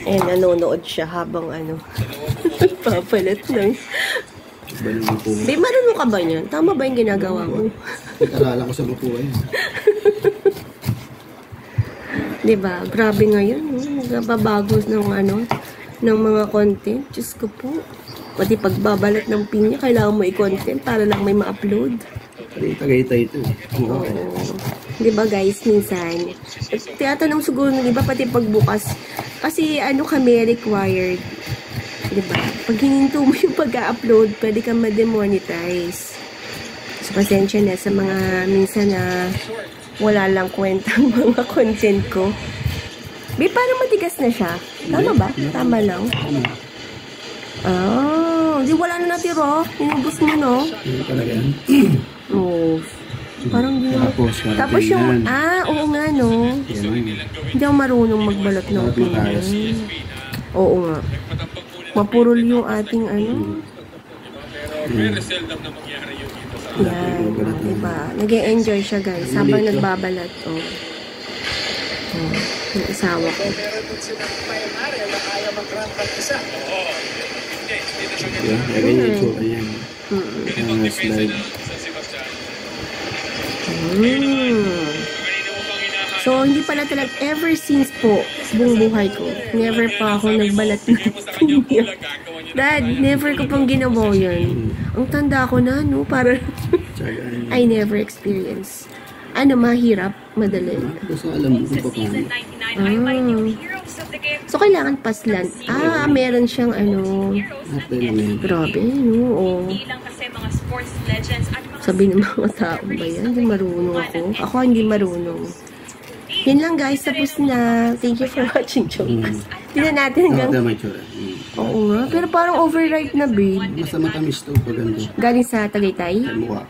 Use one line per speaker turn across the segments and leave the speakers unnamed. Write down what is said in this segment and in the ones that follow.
Eh, nanonood siya habang papalit ng... Be, marunong ka ba niyan? Tama ba yung ginagawa mo?
Nag-arala ko sa bukuan.
Diba? Grabe ngayon. Nababago ng mga content. Diyos ko po. Pati pagbabalat ng pinya, kailangan mo i-content para lang may ma-upload.
Tagay-tay ito.
Oo. Diba guys, minsan, tinatanong siguro na, diba, pati pagbukas, kasi kami required, diba, pag hininto mo yung pag-upload, pwede ka ma-demonetize. So, pasensya na sa mga minsan na wala lang kwentang mga content ko. Be, parang matigas na siya. Tama ba? Tama lang. Di wala na natira. Inubos mo, no?
Talaga yan.
Oo. Parang di naman. Tapos yung, oo nga, no? Hindi ako marunong magbalot ng pinya. Oo nga. Mapurol yung ating Yan, diba? Nag-e-enjoy siya, guys, habang nagbabalat. Yung asawa ko. So, hindi pala talaga, ever since po, buong buhay ko, never pa ako nagbalat ng pinya. Dad, never ko pang ginawa yun. Ang tanda ko na, no? Para I never experienced. Mahirap, madali.
Basta alam mo kung paano.
So, kailangan paslan. Meron siyang grabe, no? Sabi ng mga tao ba yan? Hindi marunong ako. Ako hindi marunong. Yun lang guys, tapos na. Thank you for watching, jokes. Tignan natin hanggang... Oo nga, pero parang overripe na, babe.
Basta matamis to pag ganito.
Galing sa Tagaytay?
Mukha.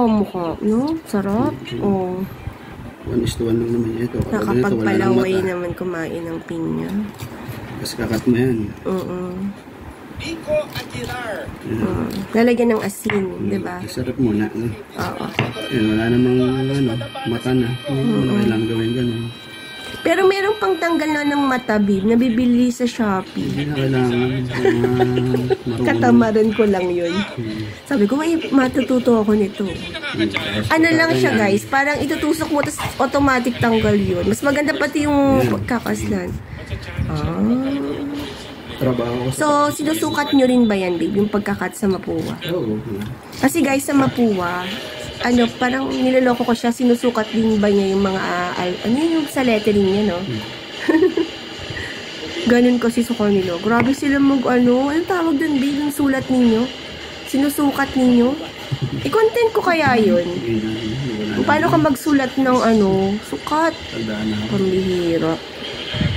Mukha. No? Sarap.
1:1 lang naman ito.
Nakapagpalaway naman kumain ng pinya.
Kasi kakat mo yan.
Nico Aguilar.
Lalagyan ng asin, di ba?
Sarap muna.
Oo.
Wala namang mata na. Wala kailangan gawin ganun.
Pero meron pang tanggal na ng mata, babe. Nabibili sa Shopee.
Hindi na kailangan.
Katamaran ko lang yun. Sabi ko, matututo ako nito. Lang siya, guys. Parang itutusok mo, tapos automatic tanggal yun. Mas maganda pati yung kakaslan.
Trabaho.
So, sinusukat nyo rin ba yan, babe? Yung pagkakat sa Mapua?
Oo.
Kasi guys, sa Mapua, parang niloloko ko siya, sinusukat din ba niya yung mga, yung sa lettering niya, no? Ganun kasi sa kanila. Grabe sila anong tawag dun, babe, yung sulat ninyo? Sinusukat ninyo? I-content ko kaya yun? Paano ka magsulat ng sukat? Pambihira.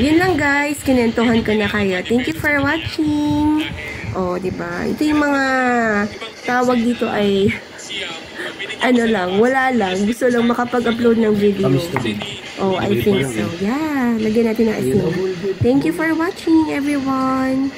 Yun lang guys, kinentuhan ko na kayo. Thank you for watching. Diba? Ito yung mga tawag dito ay wala lang. Gusto lang makapag-upload ng video. I think so. Yeah, lagyan natin ng asin. Thank you for watching everyone.